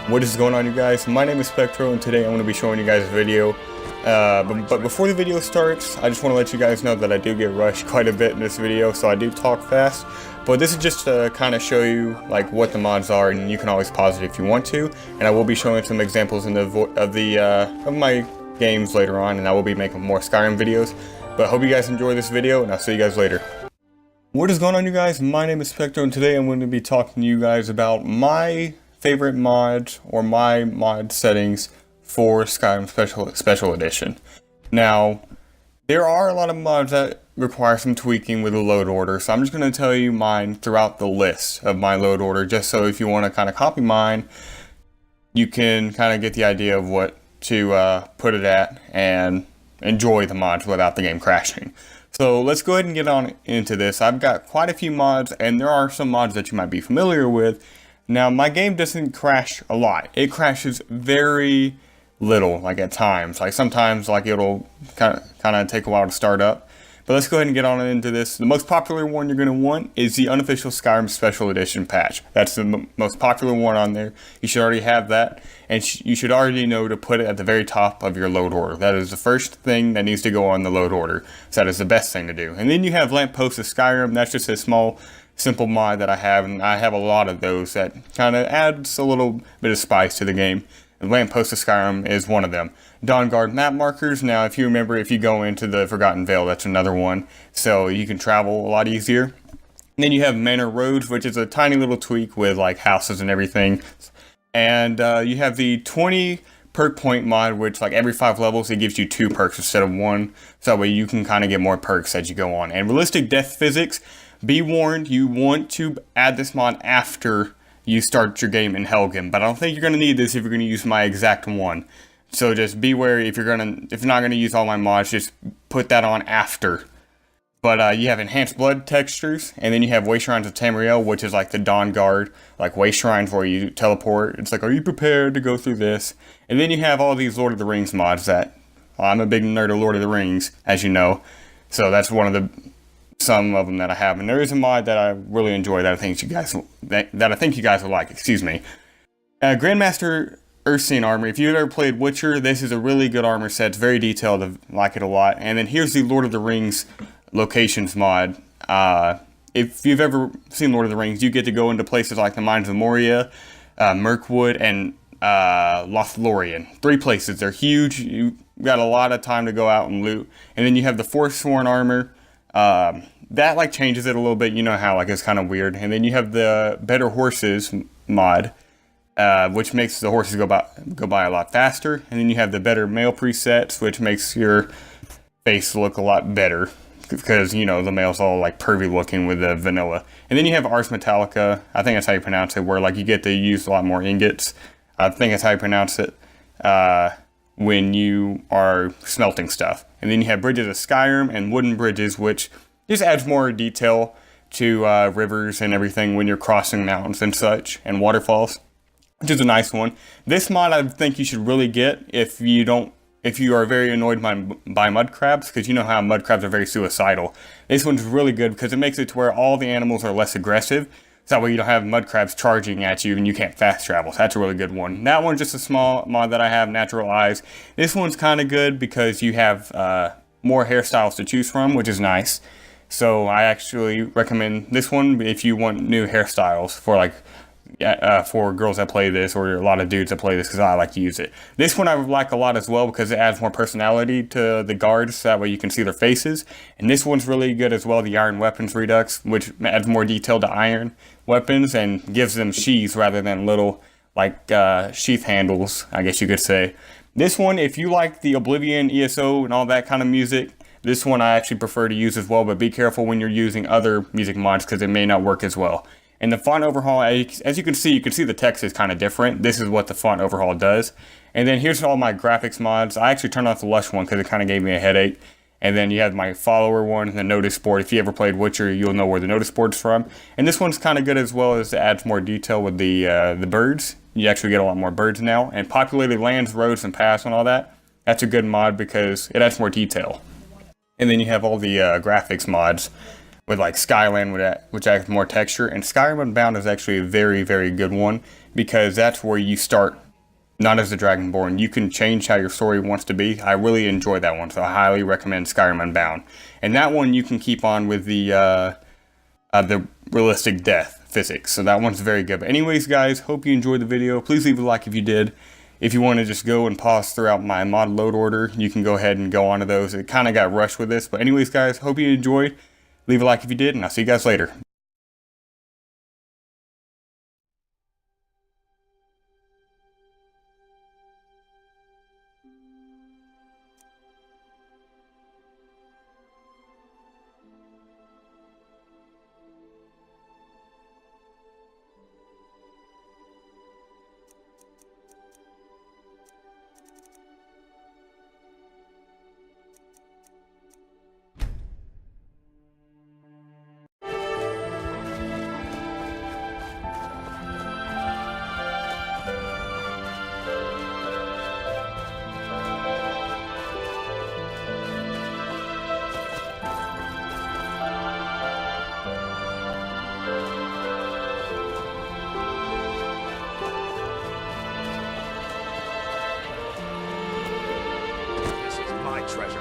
What is going on, you guys? My name is Spectro, and today I'm going to be showing you guys a video. But before the video starts, I just want to let you guys know that I do get rushed quite a bit in this video, so I do talk fast. But this is just to kind of show you like what the mods are, and you can always pause it if you want to. And I will be showing some examples in of my games later on, and I will be making more Skyrim videos. But I hope you guys enjoy this video, and I'll see you guys later. What is going on, you guys? My name is Spectro, and today I'm going to be talking to you guys about my favorite mods or my mod settings for Skyrim Special Edition. Now, there are a lot of mods that require some tweaking with the load order, so I'm just going to tell you mine throughout the list of my load order, just so if you want to kind of copy mine, you can kind of get the idea of what to put it at and enjoy the mods without the game crashing. So let's go ahead and get on into this. I've got quite a few mods, and there are some mods that you might be familiar with. Now, my game doesn't crash a lot. It crashes very little, like at times. Like sometimes, like it'll kind of take a while to start up. But let's go ahead and get on into this. The most popular one you're going to want is the unofficial Skyrim Special Edition patch. That's the most popular one on there. You should already have that, and you should already know to put it at the very top of your load order. That is the first thing that needs to go on the load order. So that is the best thing to do. And then you have Lamppost of Skyrim. That's just a small simple mod that I have, and I have a lot of those that kind of adds a little bit of spice to the game. And Lamppost of Skyrim is one of them. Dawnguard map markers. Now, if you remember, if you go into the Forgotten Vale, that's another one, so you can travel a lot easier. And then you have Manor Roads, which is a tiny little tweak with like houses and everything. And you have the 20 perk point mod, which like every 5 levels it gives you 2 perks instead of 1, so that way you can kind of get more perks as you go on. And realistic death physics. Be warned, you want to add this mod after you start your game in Helgen, but I don't think you're going to need this if you're going to use my exact one. So just be wary if you're not going to use all my mods, just put that on after. But you have enhanced blood textures, and then you have Way Shrines of Tamriel, which is like the Dawnguard, like Way Shrines where you teleport. It's like, are you prepared to go through this? And then you have all these Lord of the Rings mods that, I'm a big nerd of Lord of the Rings, as you know. So that's one of some of them that I have, and there is a mod that I really enjoy that I think you guys will like. Excuse me. Grandmaster Ursine armor. If you've ever played Witcher, this is a really good armor set. It's very detailed. I like it a lot. And then here's the Lord of the Rings locations mod. If you've ever seen Lord of the Rings, you get to go into places like the Mines of Moria, Mirkwood, and Lothlorien. 3 places. They're huge. You got a lot of time to go out and loot. And then you have the Forsworn armor. That like changes it a little bit, you know how like it's kind of weird. And then you have the Better Horses mod, which makes the horses go by a lot faster. And then you have the Better Male presets, which makes your face look a lot better because, you know, the male's all like pervy looking with the vanilla. And then you have Ars Metallica, I think that's how you pronounce it, where like you get to use a lot more ingots. I think that's how you pronounce it when you are smelting stuff. And then you have Bridges of Skyrim and Wooden Bridges, which just adds more detail to rivers and everything when you're crossing mountains and such, and waterfalls, which is a nice one. This mod I think you should really get if you are very annoyed by mud crabs, because you know how mud crabs are very suicidal. This one's really good because it makes it to where all the animals are less aggressive. So that way you don't have mud crabs charging at you and you can't fast travel. So that's a really good one. That one's just a small mod that I have, Natural Eyes. This one's kind of good because you have more hairstyles to choose from, which is nice. So I actually recommend this one if you want new hairstyles for like for girls that play this, or a lot of dudes that play this, because I like to use it. This one I like a lot as well because it adds more personality to the guards, so that way you can see their faces. And this one's really good as well, the Iron Weapons Redux, which adds more detail to iron weapons and gives them sheaths rather than little like sheath handles, I guess you could say. This one, if you like the Oblivion, ESO, and all that kind of music, this one I actually prefer to use as well, but be careful when you're using other music mods because it may not work as well. And the font overhaul, as you can see the text is kind of different. This is what the font overhaul does. And then here's all my graphics mods. I actually turned off the Lush one because it kind of gave me a headache. And then you have my follower one and the notice board. If you ever played Witcher, you'll know where the notice board's from. And this one's kind of good as well, as it adds more detail with the birds. You actually get a lot more birds now. And populated lands, roads, and paths and all that. That's a good mod because it adds more detail. And then you have all the graphics mods with like Skyland, which adds more texture. And Skyrim Unbound is actually a very, very good one. because that's where you start, not as the Dragonborn. You can change how your story wants to be. I really enjoy that one, so I highly recommend Skyrim Unbound. And that one you can keep on with the realistic death physics, so that one's very good. But anyways, guys, hope you enjoyed the video. Please leave a like if you did. If you want to just go and pause throughout my mod load order, you can go ahead and go on to those. It kind of got rushed with this, but anyways, guys, hope you enjoyed. Leave a like if you did, and I'll see you guys later. This is my treasure.